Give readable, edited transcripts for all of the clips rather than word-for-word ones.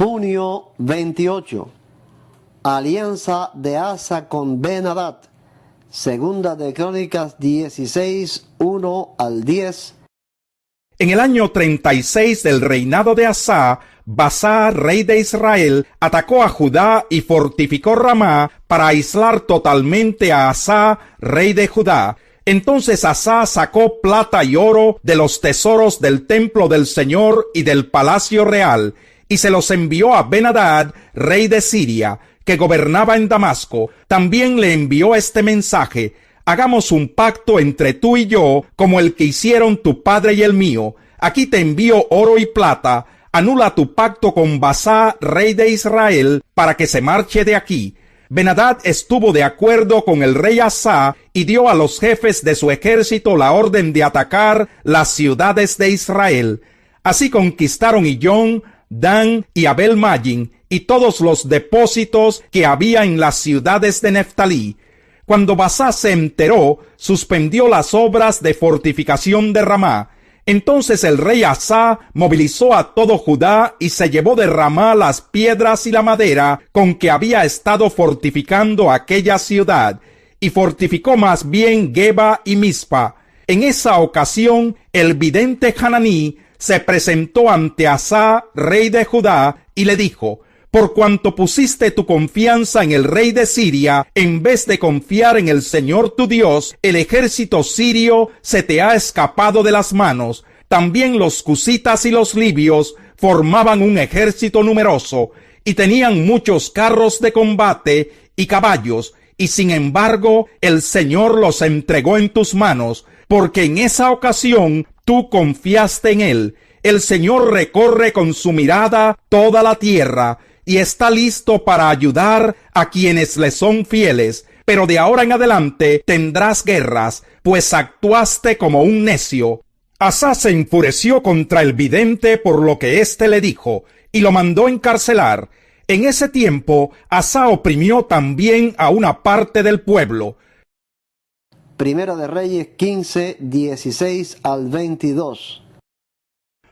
Junio 28. Alianza de Asa con Ben-Hadad. Segunda de Crónicas 16, 1 al 10. En el año 36 del reinado de Asa, Basá, rey de Israel, atacó a Judá y fortificó Ramá para aislar totalmente a Asa, rey de Judá. Entonces Asa sacó plata y oro de los tesoros del templo del Señor y del palacio real, y se los envió a Ben-Hadad, rey de Siria, que gobernaba en Damasco. También le envió este mensaje: hagamos un pacto entre tú y yo, como el que hicieron tu padre y el mío. Aquí te envío oro y plata. Anula tu pacto con Basá, rey de Israel, para que se marche de aquí. Ben-Hadad estuvo de acuerdo con el rey Asa y dio a los jefes de su ejército la orden de atacar las ciudades de Israel. Así conquistaron Iyón, Dan y Abel-Mayim y todos los depósitos que había en las ciudades de Neftalí. Cuando Basá se enteró, suspendió las obras de fortificación de Ramá. Entonces el rey Asa movilizó a todo Judá y se llevó de Ramá las piedras y la madera con que había estado fortificando aquella ciudad, y fortificó más bien Geba y Mizpa. En esa ocasión el vidente Hananí se presentó ante Asa, rey de Judá, y le dijo: por cuanto pusiste tu confianza en el rey de Siria, en vez de confiar en el Señor tu Dios, el ejército sirio se te ha escapado de las manos. También los cusitas y los libios formaban un ejército numeroso, y tenían muchos carros de combate y caballos, y sin embargo el Señor los entregó en tus manos, porque en esa ocasión tú confiaste en él. El Señor recorre con su mirada toda la tierra, y está listo para ayudar a quienes le son fieles. Pero de ahora en adelante tendrás guerras, pues actuaste como un necio. Asa se enfureció contra el vidente por lo que éste le dijo, y lo mandó encarcelar. En ese tiempo, Asa oprimió también a una parte del pueblo. Primera de Reyes 15, 16 al 22.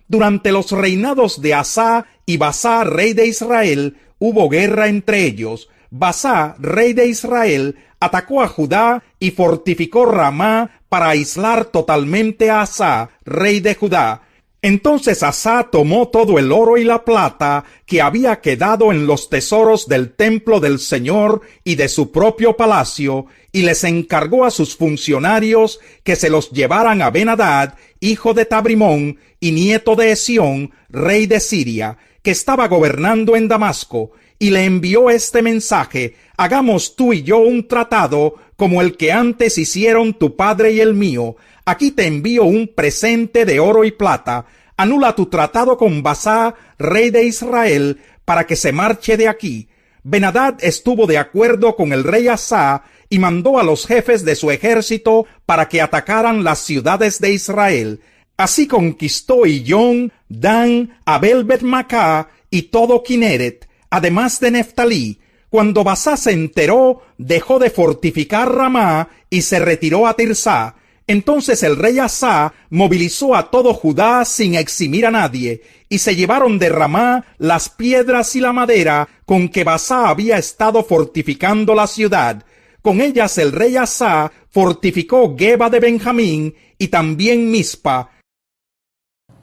Durante los reinados de Asa y Basá, rey de Israel, hubo guerra entre ellos. Basá, rey de Israel, atacó a Judá y fortificó Ramá para aislar totalmente a Asa, rey de Judá. Entonces Asa tomó todo el oro y la plata que había quedado en los tesoros del templo del Señor y de su propio palacio, y les encargó a sus funcionarios que se los llevaran a Ben-Hadad, hijo de Tabrimón y nieto de Esión, rey de Siria, que estaba gobernando en Damasco, y le envió este mensaje: hagamos tú y yo un tratado como el que antes hicieron tu padre y el mío. Aquí te envío un presente de oro y plata. Anula tu tratado con Basá, rey de Israel, para que se marche de aquí. Ben-Hadad estuvo de acuerdo con el rey Asa y mandó a los jefes de su ejército para que atacaran las ciudades de Israel. Así conquistó Iyón, Dan, Abel-Bet-Macá y todo Kineret, además de Neftalí. Cuando Basá se enteró, dejó de fortificar Ramá y se retiró a Tirsá. Entonces el rey Asa movilizó a todo Judá sin eximir a nadie, y se llevaron de Ramá las piedras y la madera con que Basá había estado fortificando la ciudad. Con ellas el rey Asa fortificó Geba de Benjamín y también Mizpa.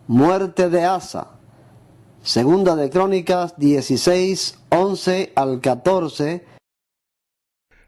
Muerte de Asa. Segunda de Crónicas 16, 11 al 14.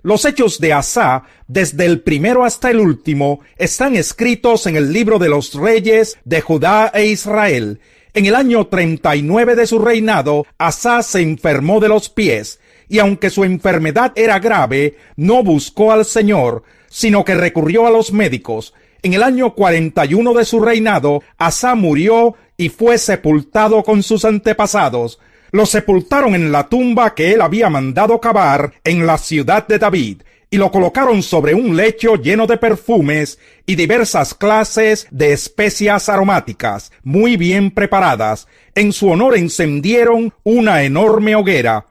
Los hechos de Asa, desde el primero hasta el último, están escritos en el libro de los reyes de Judá e Israel. En el año 39 de su reinado, Asa se enfermó de los pies, y aunque su enfermedad era grave, no buscó al Señor, sino que recurrió a los médicos. En el año 41 de su reinado, Asa murió y fue sepultado con sus antepasados. Lo sepultaron en la tumba que él había mandado cavar en la ciudad de David, y lo colocaron sobre un lecho lleno de perfumes y diversas clases de especias aromáticas, muy bien preparadas. En su honor encendieron una enorme hoguera.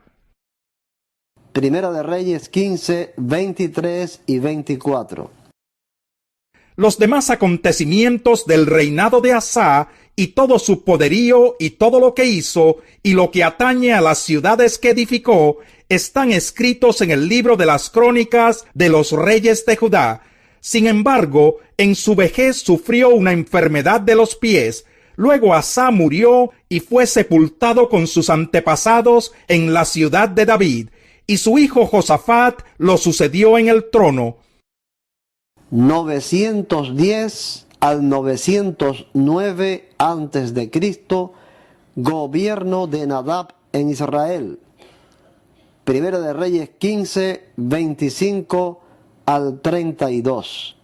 Primera de Reyes 15, 23 y 24. Los demás acontecimientos del reinado de Asa y todo su poderío y todo lo que hizo y lo que atañe a las ciudades que edificó están escritos en el libro de las crónicas de los reyes de Judá. Sin embargo, en su vejez sufrió una enfermedad de los pies. Luego Asá murió y fue sepultado con sus antepasados en la ciudad de David, y su hijo Josafat lo sucedió en el trono. 910 al 909 antes de Cristo, gobierno de Nadab en Israel. Primera de Reyes 15, 25 al 32.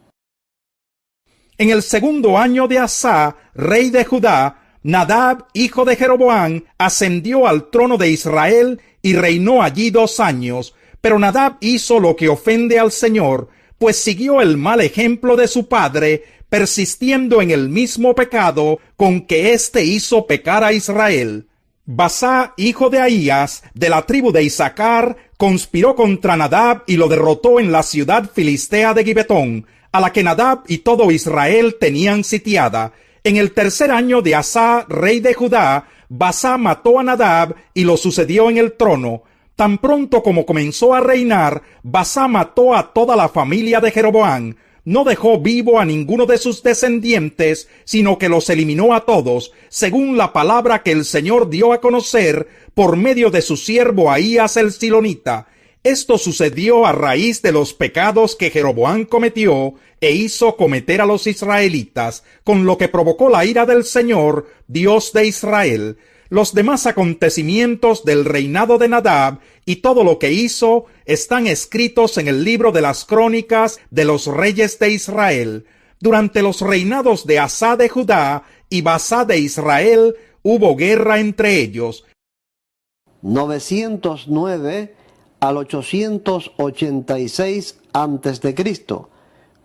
En el segundo año de Asá, rey de Judá, Nadab, hijo de Jeroboam, ascendió al trono de Israel y reinó allí 2 años. Pero Nadab hizo lo que ofende al Señor, pues siguió el mal ejemplo de su padre, persistiendo en el mismo pecado con que éste hizo pecar a Israel. Basá, hijo de Ahías, de la tribu de Isaacar, conspiró contra Nadab y lo derrotó en la ciudad filistea de Gibetón, a la que Nadab y todo Israel tenían sitiada. En el tercer año de Asá, rey de Judá, Basá mató a Nadab y lo sucedió en el trono. Tan pronto como comenzó a reinar, Basá mató a toda la familia de Jeroboam. No dejó vivo a ninguno de sus descendientes, sino que los eliminó a todos, según la palabra que el Señor dio a conocer por medio de su siervo Ahías el Silonita. Esto sucedió a raíz de los pecados que Jeroboam cometió e hizo cometer a los israelitas, con lo que provocó la ira del Señor, Dios de Israel. Los demás acontecimientos del reinado de Nadab y todo lo que hizo están escritos en el libro de las crónicas de los reyes de Israel. Durante los reinados de Asá de Judá y Basá de Israel hubo guerra entre ellos. 909 al 886 antes de Cristo,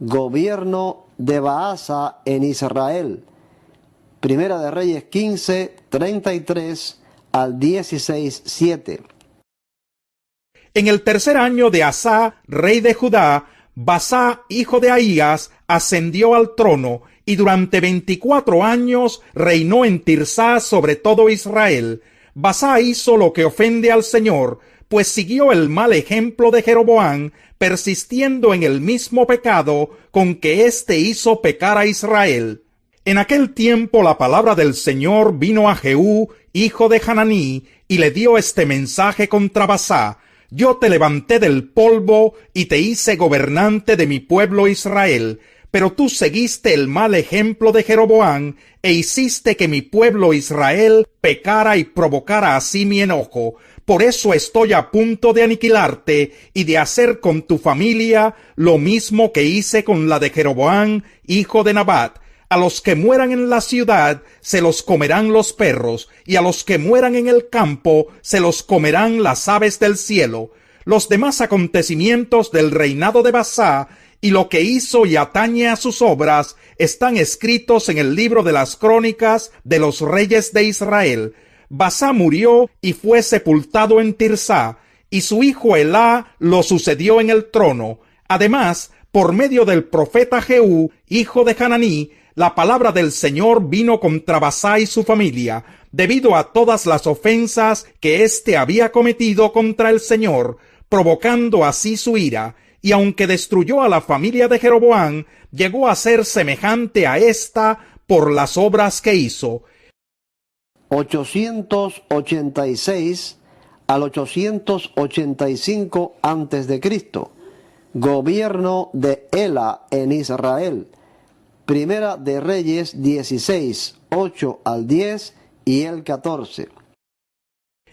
gobierno de Baasa en Israel. Primera de Reyes 15, 33 al 16, 7. En el tercer año de Asá, rey de Judá, Basá, hijo de Ahías, ascendió al trono y durante 24 años reinó en Tirsá sobre todo Israel. Basá hizo lo que ofende al Señor, pues siguió el mal ejemplo de Jeroboam, persistiendo en el mismo pecado con que éste hizo pecar a Israel. En aquel tiempo la palabra del Señor vino a Jehú, hijo de Hananí, y le dio este mensaje contra Basá: Yo te levanté del polvo y te hice gobernante de mi pueblo Israel, pero tú seguiste el mal ejemplo de Jeroboam e hiciste que mi pueblo Israel pecara y provocara así mi enojo. Por eso estoy a punto de aniquilarte y de hacer con tu familia lo mismo que hice con la de Jeroboam, hijo de Nabat. A los que mueran en la ciudad se los comerán los perros, y a los que mueran en el campo se los comerán las aves del cielo. Los demás acontecimientos del reinado de Basá y lo que hizo y atañe a sus obras están escritos en el libro de las crónicas de los reyes de Israel. Basá murió y fue sepultado en Tirsá, y su hijo Elá lo sucedió en el trono. Además, por medio del profeta Jehú, hijo de Hananí, la palabra del Señor vino contra Basá y su familia, debido a todas las ofensas que éste había cometido contra el Señor, provocando así su ira, y aunque destruyó a la familia de Jeroboam, llegó a ser semejante a ésta por las obras que hizo. 886 al 885 antes de Cristo, gobierno de Ela en Israel. Primera de Reyes 16, 8 al 10 y el 14.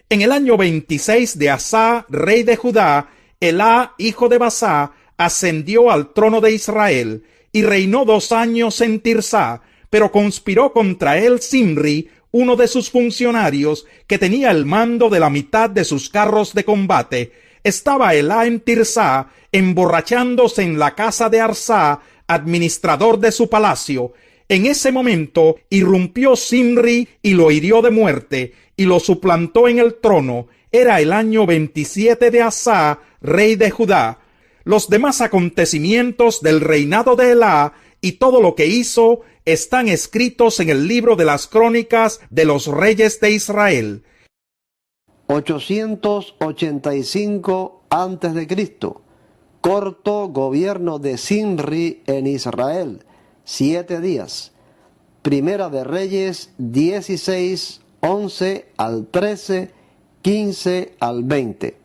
En el año 26 de Asá, rey de Judá, Elá, hijo de Basá, ascendió al trono de Israel y reinó 2 años en Tirsá, pero conspiró contra él Zimri, uno de sus funcionarios, que tenía el mando de la mitad de sus carros de combate. Estaba Elá en Tirsá, emborrachándose en la casa de Arsá, administrador de su palacio. En ese momento irrumpió Zimri y lo hirió de muerte, y lo suplantó en el trono. Era el año 27 de Asá, rey de Judá. Los demás acontecimientos del reinado de Elá y todo lo que hizo están escritos en el libro de las crónicas de los reyes de Israel. 885 a.C. Corto gobierno de Zimri en Israel, 7 días. Primera de Reyes 16, 11 al 13, 15 al 20.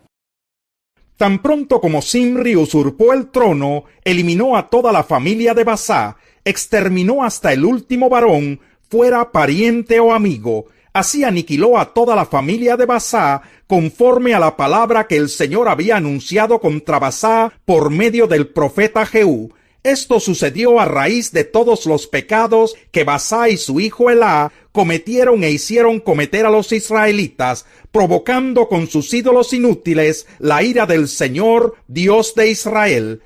Tan pronto como Zimri usurpó el trono, eliminó a toda la familia de Basá, exterminó hasta el último varón, fuera pariente o amigo. Así aniquiló a toda la familia de Basá, conforme a la palabra que el Señor había anunciado contra Basá por medio del profeta Jehú. Esto sucedió a raíz de todos los pecados que Basá y su hijo Elá cometieron e hicieron cometer a los israelitas, provocando con sus ídolos inútiles la ira del Señor, Dios de Israel.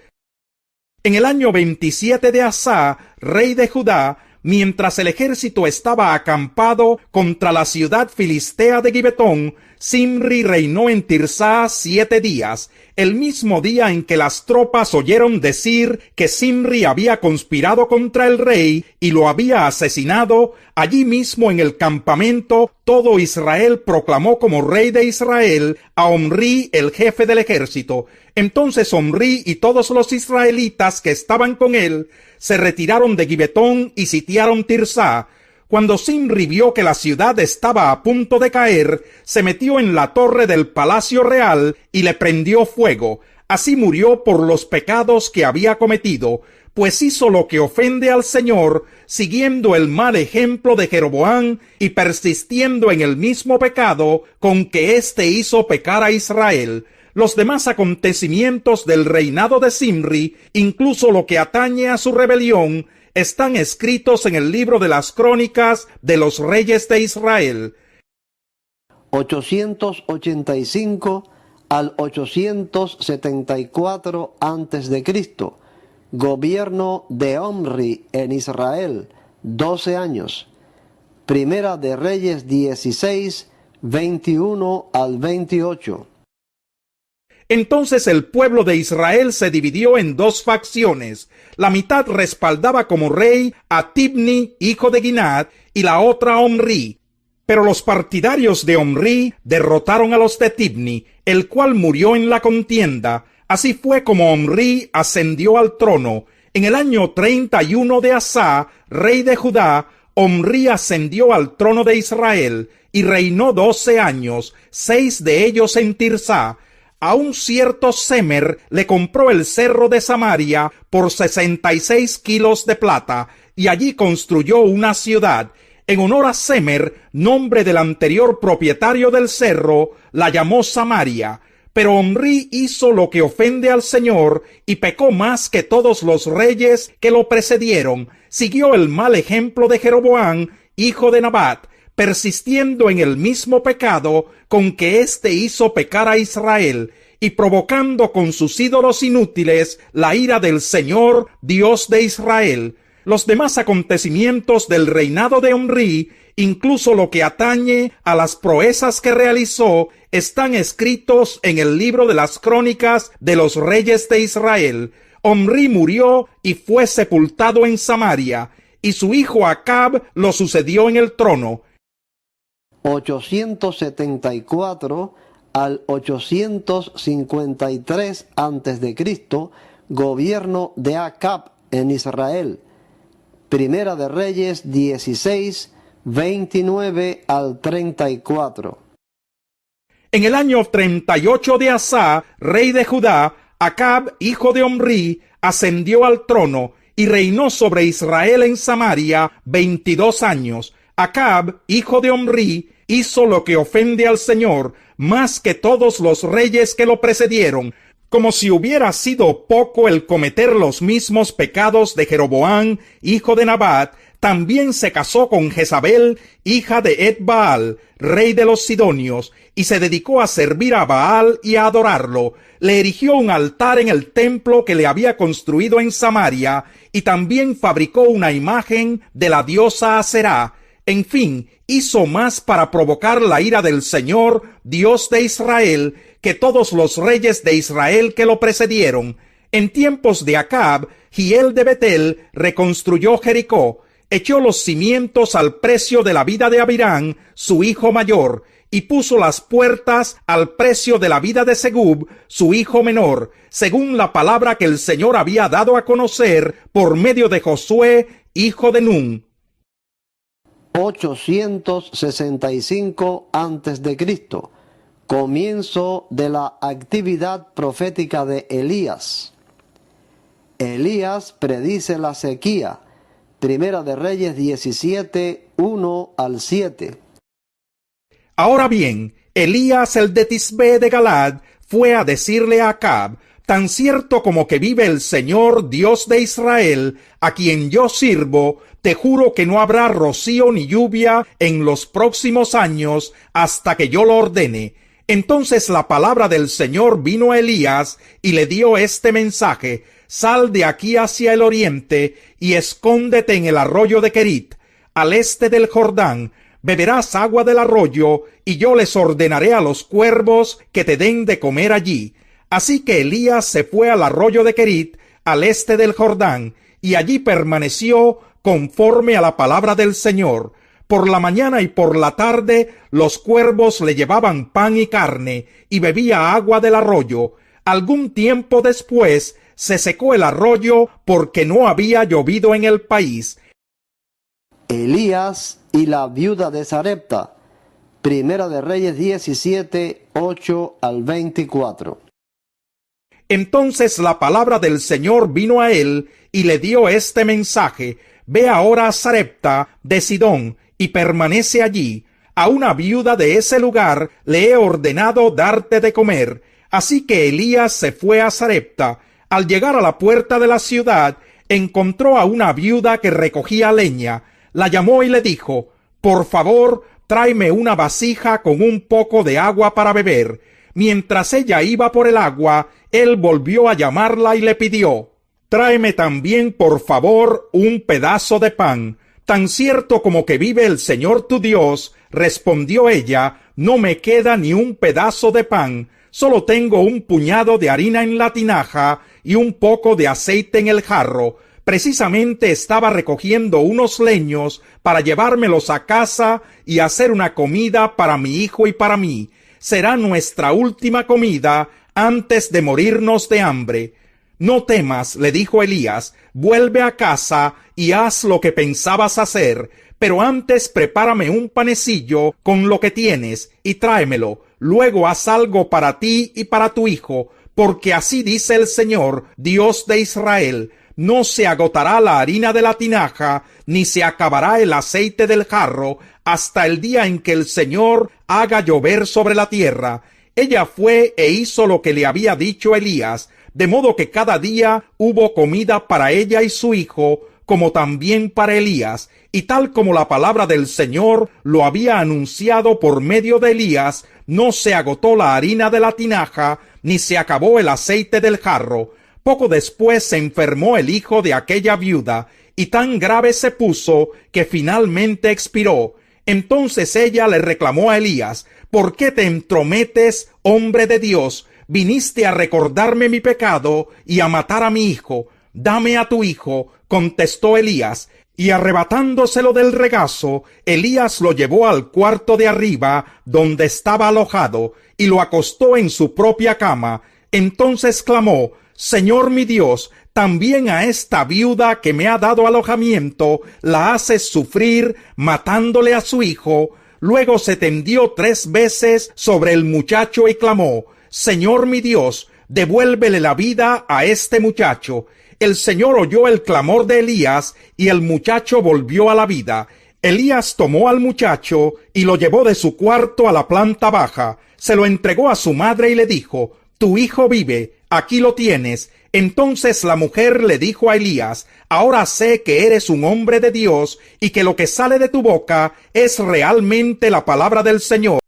En el año 27 de Asá, rey de Judá, mientras el ejército estaba acampado contra la ciudad filistea de Gibetón, Zimri reinó en Tirsá 7 días, el mismo día en que las tropas oyeron decir que Zimri había conspirado contra el rey y lo había asesinado. Allí mismo en el campamento todo Israel proclamó como rey de Israel a Omri, el jefe del ejército. Entonces Omri y todos los israelitas que estaban con él se retiraron de Gibetón y sitiaron Tirsá. Cuando Zimri vio que la ciudad estaba a punto de caer, se metió en la torre del palacio real y le prendió fuego. Así murió por los pecados que había cometido, pues hizo lo que ofende al Señor, siguiendo el mal ejemplo de Jeroboam y persistiendo en el mismo pecado con que éste hizo pecar a Israel. Los demás acontecimientos del reinado de Zimri, incluso lo que atañe a su rebelión, están escritos en el libro de las crónicas de los reyes de Israel. 885 al 874 a.C. Gobierno de Omri en Israel, 12 años. Primera de Reyes 16, 21 al 28. Entonces el pueblo de Israel se dividió en dos facciones. La mitad respaldaba como rey a Tibni, hijo de Ginat, y la otra a Omri. Pero los partidarios de Omri derrotaron a los de Tibni, el cual murió en la contienda. Así fue como Omri ascendió al trono. En el año 31 de Asá, rey de Judá, Omri ascendió al trono de Israel y reinó 12 años, 6 de ellos en Tirsá. A un cierto Semer le compró el cerro de Samaria por 66 kilos de plata, y allí construyó una ciudad. En honor a Semer, nombre del anterior propietario del cerro, la llamó Samaria. Pero Omri hizo lo que ofende al Señor y pecó más que todos los reyes que lo precedieron. Siguió el mal ejemplo de Jeroboam, hijo de Nabat, persistiendo en el mismo pecado con que éste hizo pecar a Israel, y provocando con sus ídolos inútiles la ira del Señor, Dios de Israel. Los demás acontecimientos del reinado de Omri, incluso lo que atañe a las proezas que realizó, están escritos en el libro de las crónicas de los reyes de Israel. Omri murió y fue sepultado en Samaria, y su hijo Acab lo sucedió en el trono. 874 al 853 a.C. Gobierno de Acab en Israel. Primera de Reyes 16, 29 al 34. En el año 38 de Asá, rey de Judá, Acab, hijo de Omri, ascendió al trono y reinó sobre Israel en Samaria 22 años. Acab, hijo de Omri, hizo lo que ofende al Señor, más que todos los reyes que lo precedieron. Como si hubiera sido poco el cometer los mismos pecados de Jeroboam, hijo de Nabat, también se casó con Jezabel, hija de Ed-Baal, rey de los Sidonios, y se dedicó a servir a Baal y a adorarlo. Le erigió un altar en el templo que le había construido en Samaria, y también fabricó una imagen de la diosa Aserá. En fin, hizo más para provocar la ira del Señor, Dios de Israel, que todos los reyes de Israel que lo precedieron. En tiempos de Acab, Hiel de Betel reconstruyó Jericó. echó los cimientos al precio de la vida de Abirán, su hijo mayor, y puso las puertas al precio de la vida de Segub, su hijo menor, según la palabra que el Señor había dado a conocer por medio de Josué, hijo de Nun. 865 a.C., comienzo de la actividad profética de Elías. Elías predice la sequía. Primera de Reyes 17, 1 al 7. Ahora bien, Elías el de Tisbe de Galad fue a decirle a Acab: tan cierto como que vive el Señor Dios de Israel, a quien yo sirvo, te juro que no habrá rocío ni lluvia en los próximos años hasta que yo lo ordene. Entonces la palabra del Señor vino a Elías y le dio este mensaje: sal de aquí hacia el oriente y escóndete en el arroyo de Kerit, al este del Jordán. Beberás agua del arroyo, y yo les ordenaré a los cuervos que te den de comer allí. Así que Elías se fue al arroyo de Kerit, al este del Jordán, y allí permaneció conforme a la palabra del Señor. Por la mañana y por la tarde los cuervos le llevaban pan y carne, y bebía agua del arroyo. Algún tiempo después se secó el arroyo porque no había llovido en el país. Elías y la viuda de Sarepta. Primera de Reyes 17, 8 al 24. Entonces la palabra del Señor vino a él y le dio este mensaje: ve ahora a Sarepta de Sidón y permanece allí. A una viuda de ese lugar le he ordenado darte de comer. Así que Elías se fue a Sarepta. Al llegar a la puerta de la ciudad, encontró a una viuda que recogía leña. La llamó y le dijo: por favor, tráeme una vasija con un poco de agua para beber. Mientras ella iba por el agua, él volvió a llamarla y le pidió: tráeme también, por favor, un pedazo de pan. Tan cierto como que vive el Señor tu Dios, respondió ella, no me queda ni un pedazo de pan, solo tengo un puñado de harina en la tinaja y un poco de aceite en el jarro. Precisamente estaba recogiendo unos leños para llevármelos a casa y hacer una comida para mi hijo y para mí. Será nuestra última comida antes de morirnos de hambre. No temas, le dijo Elías, vuelve a casa y haz lo que pensabas hacer, pero antes prepárame un panecillo con lo que tienes y tráemelo. Luego haz algo para ti y para tu hijo, porque así dice el Señor, Dios de Israel: no se agotará la harina de la tinaja, ni se acabará el aceite del jarro, hasta el día en que el Señor haga llover sobre la tierra. Ella fue e hizo lo que le había dicho Elías, de modo que cada día hubo comida para ella y su hijo, como también para Elías, y tal como la palabra del Señor lo había anunciado por medio de Elías, no se agotó la harina de la tinaja, ni se acabó el aceite del jarro. Poco después se enfermó el hijo de aquella viuda, y tan grave se puso que finalmente expiró. Entonces ella le reclamó a Elías: ¿por qué te entrometes, hombre de Dios? Viniste a recordarme mi pecado y a matar a mi hijo. Dame a tu hijo, contestó Elías, y arrebatándoselo del regazo, Elías lo llevó al cuarto de arriba, donde estaba alojado, y lo acostó en su propia cama. Entonces clamó: Señor mi Dios, también a esta viuda que me ha dado alojamiento la haces sufrir matándole a su hijo. Luego se tendió 3 veces sobre el muchacho y clamó: Señor mi Dios, devuélvele la vida a este muchacho. El Señor oyó el clamor de Elías y el muchacho volvió a la vida. Elías tomó al muchacho y lo llevó de su cuarto a la planta baja. Se lo entregó a su madre y le dijo: tu hijo vive, aquí lo tienes. Entonces la mujer le dijo a Elías: ahora sé que eres un hombre de Dios y que lo que sale de tu boca es realmente la palabra del Señor.